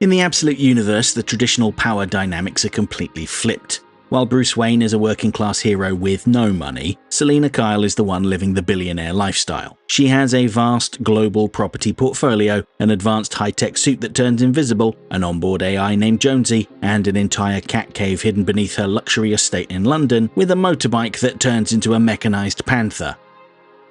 In the Absolute universe, the traditional power dynamics are completely flipped. While Bruce Wayne is a working-class hero with no money, Selina Kyle is the one living the billionaire lifestyle. She has a vast global property portfolio, an advanced high-tech suit that turns invisible, an onboard AI named Jonesy, and an entire cat cave hidden beneath her luxury estate in London, with a motorbike that turns into a mechanized panther.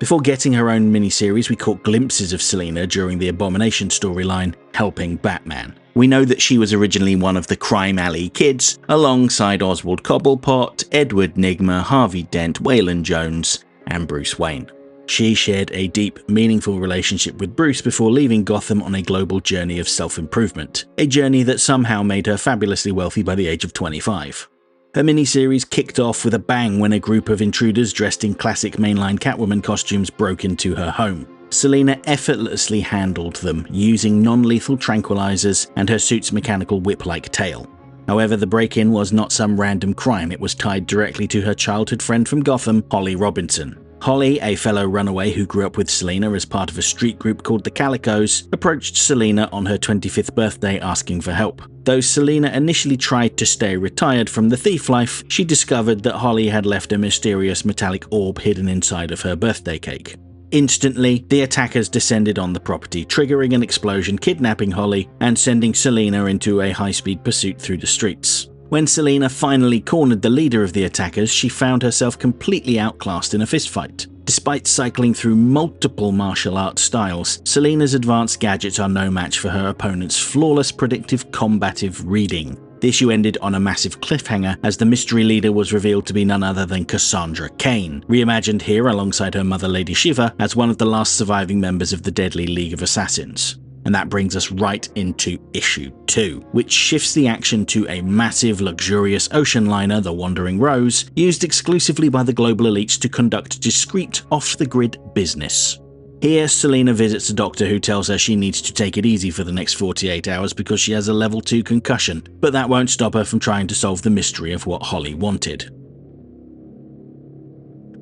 Before getting her own miniseries, we caught glimpses of Selina during the Abomination storyline, helping Batman. We know that she was originally one of the Crime Alley kids, alongside Oswald Cobblepot, Edward Nygma, Harvey Dent, Waylon Jones, and Bruce Wayne. She shared a deep, meaningful relationship with Bruce before leaving Gotham on a global journey of self-improvement, a journey that somehow made her fabulously wealthy by the age of 25. Her miniseries kicked off with a bang when a group of intruders dressed in classic mainline Catwoman costumes broke into her home. Selina effortlessly handled them, using non-lethal tranquilizers and her suit's mechanical whip-like tail. However, the break-in was not some random crime, it was tied directly to her childhood friend from Gotham, Holly Robinson. Holly, a fellow runaway who grew up with Selina as part of a street group called the Calicos, approached Selina on her 25th birthday asking for help. Though Selina initially tried to stay retired from the thief life, she discovered that Holly had left a mysterious metallic orb hidden inside of her birthday cake. Instantly, the attackers descended on the property, triggering an explosion, kidnapping Holly, and sending Selina into a high-speed pursuit through the streets. When Selina finally cornered the leader of the attackers, she found herself completely outclassed in a fistfight. Despite cycling through multiple martial arts styles, Selina's advanced gadgets are no match for her opponent's flawless predictive combative reading. The issue ended on a massive cliffhanger as the mystery leader was revealed to be none other than Cassandra Cain, reimagined here alongside her mother Lady Shiva as one of the last surviving members of the deadly League of Assassins. And that brings us right into issue 2, which shifts the action to a massive, luxurious ocean liner, the Wandering Rose, used exclusively by the global elites to conduct discreet, off-the-grid business. Here, Selina visits a doctor who tells her she needs to take it easy for the next 48 hours because she has a level 2 concussion, but that won't stop her from trying to solve the mystery of what Holly wanted.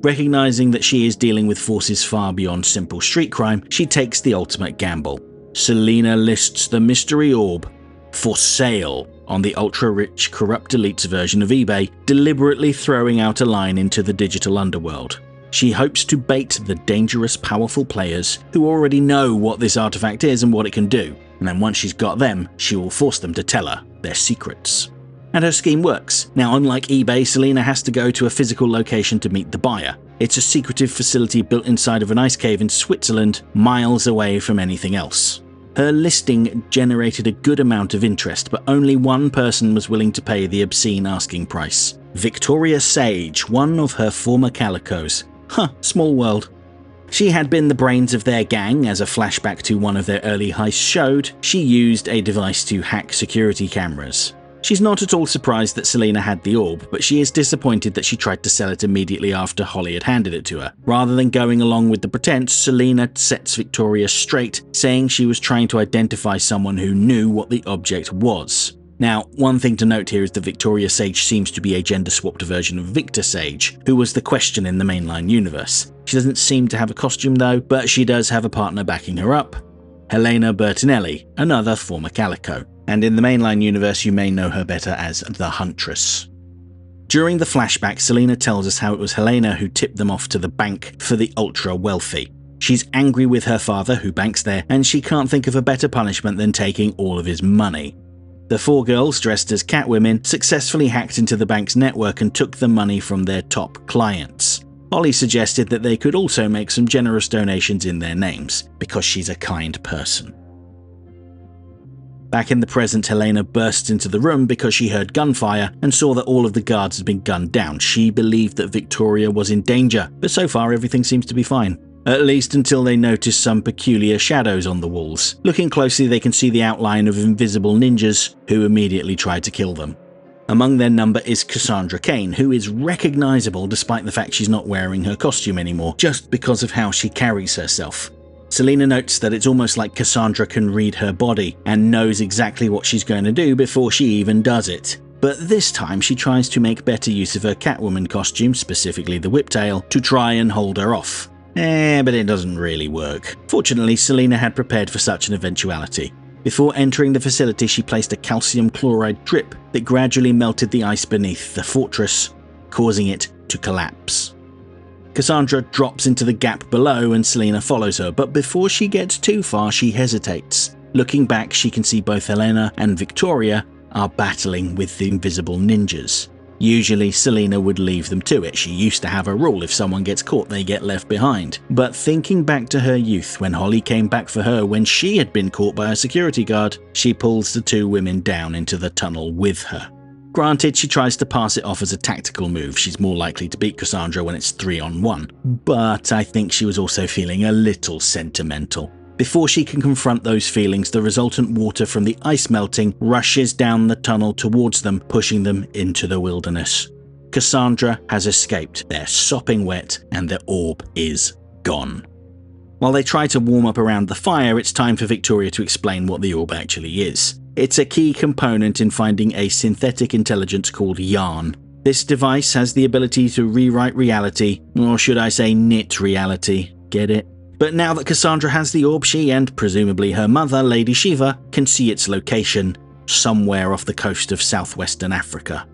Recognizing that she is dealing with forces far beyond simple street crime, she takes the ultimate gamble. Selina lists the mystery orb for sale on the ultra-rich, corrupt elites version of eBay, deliberately throwing out a line into the digital underworld. She hopes to bait the dangerous, powerful players who already know what this artifact is and what it can do, and then once she's got them, she will force them to tell her their secrets. And her scheme works. Now, unlike eBay, Selina has to go to a physical location to meet the buyer. It's a secretive facility built inside of an ice cave in Switzerland, miles away from anything else. Her listing generated a good amount of interest, but only one person was willing to pay the obscene asking price. Victoria Sage, one of her former Calicos. Small world. She had been the brains of their gang. As a flashback to one of their early heists showed, she used a device to hack security cameras. She's not at all surprised that Selina had the orb, but she is disappointed that she tried to sell it immediately after Holly had handed it to her. Rather than going along with the pretense, Selina sets Victoria straight, saying she was trying to identify someone who knew what the object was. Now, one thing to note here is that Victoria Sage seems to be a gender-swapped version of Victor Sage, who was the Question in the mainline universe. She doesn't seem to have a costume though, but she does have a partner backing her up, Helena Bertinelli, another former Calico. And in the mainline universe you may know her better as the Huntress. During the flashback, Selina tells us how it was Helena who tipped them off to the bank for the ultra-wealthy. She's angry with her father, who banks there, and she can't think of a better punishment than taking all of his money. The 4 girls, dressed as Catwomen, successfully hacked into the bank's network and took the money from their top clients. Holly suggested that they could also make some generous donations in their names, because she's a kind person. Back in the present, Helena bursts into the room because she heard gunfire and saw that all of the guards had been gunned down. She believed that Victoria was in danger, but so far everything seems to be fine. At least until they notice some peculiar shadows on the walls. Looking closely, they can see the outline of invisible ninjas who immediately try to kill them. Among their number is Cassandra Cain, who is recognizable despite the fact she's not wearing her costume anymore, just because of how she carries herself. Selina notes that it's almost like Cassandra can read her body and knows exactly what she's going to do before she even does it. But this time she tries to make better use of her Catwoman costume, specifically the whiptail, to try and hold her off. But it doesn't really work. Fortunately, Selina had prepared for such an eventuality. Before entering the facility, she placed a calcium chloride drip that gradually melted the ice beneath the fortress, causing it to collapse. Cassandra drops into the gap below and Selina follows her, but before she gets too far, she hesitates. Looking back, she can see both Helena and Victoria are battling with the invisible ninjas. Usually, Selina would leave them to it. She used to have a rule: if someone gets caught, they get left behind. But thinking back to her youth, when Holly came back for her when she had been caught by a security guard, she pulls the two women down into the tunnel with her. Granted, she tries to pass it off as a tactical move. She's more likely to beat Cassandra when it's 3-on-1. But I think she was also feeling a little sentimental. Before she can confront those feelings, the resultant water from the ice melting rushes down the tunnel towards them, pushing them into the wilderness. Cassandra has escaped. They're sopping wet, and the orb is gone. While they try to warm up around the fire, it's time for Victoria to explain what the orb actually is. It's a key component in finding a synthetic intelligence called Yarn. This device has the ability to rewrite reality, or should I say knit reality. Get it? But now that Cassandra has the orb, she and presumably her mother, Lady Shiva, can see its location somewhere off the coast of southwestern Africa.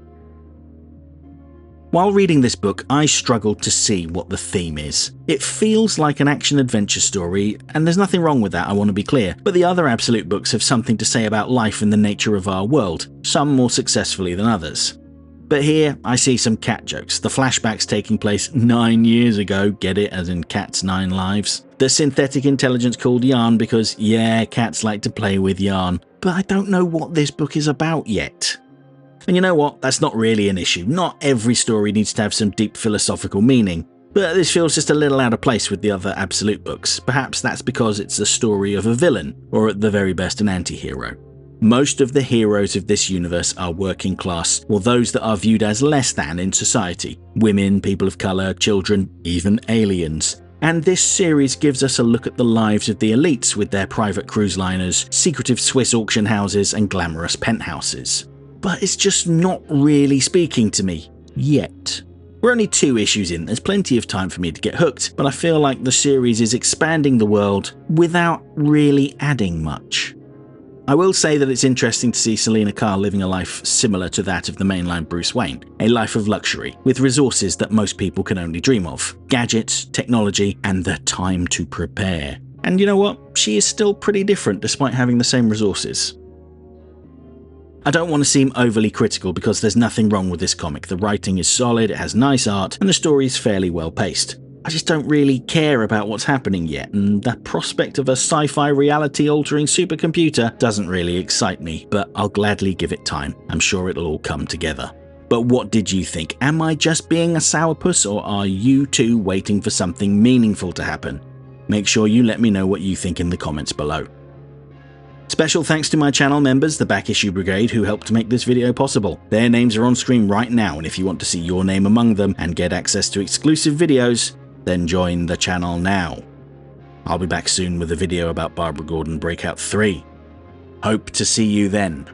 While reading this book, I struggled to see what the theme is. It feels like an action-adventure story, and there's nothing wrong with that, I want to be clear, but the other Absolute books have something to say about life and the nature of our world, some more successfully than others. But here, I see some cat jokes. The flashbacks taking place 9 years ago, get it, as in Cat's 9 lives. The synthetic intelligence called Yarn because, yeah, cats like to play with yarn. But I don't know what this book is about yet. And you know what? That's not really an issue. Not every story needs to have some deep philosophical meaning. But this feels just a little out of place with the other Absolute books. Perhaps that's because it's a story of a villain, or at the very best an anti-hero. Most of the heroes of this universe are working class, or those that are viewed as less than in society. Women, people of colour, children, even aliens. And this series gives us a look at the lives of the elites with their private cruise liners, secretive Swiss auction houses and glamorous penthouses. But it's just not really speaking to me, yet. We're only 2 issues in, there's plenty of time for me to get hooked, but I feel like the series is expanding the world without really adding much. I will say that it's interesting to see Selina Kyle living a life similar to that of the mainline Bruce Wayne, a life of luxury, with resources that most people can only dream of, gadgets, technology, and the time to prepare. And you know what? She is still pretty different despite having the same resources. I don't want to seem overly critical because there's nothing wrong with this comic. The writing is solid, it has nice art, and the story is fairly well paced. I just don't really care about what's happening yet, and the prospect of a sci-fi reality-altering supercomputer doesn't really excite me, but I'll gladly give it time. I'm sure it'll all come together. But what did you think? Am I just being a sourpuss, or are you too waiting for something meaningful to happen? Make sure you let me know what you think in the comments below. Special thanks to my channel members, the Back Issue Brigade, who helped make this video possible. Their names are on screen right now, and if you want to see your name among them and get access to exclusive videos, then join the channel now. I'll be back soon with a video about Barbara Gordon Breakout 3. Hope to see you then.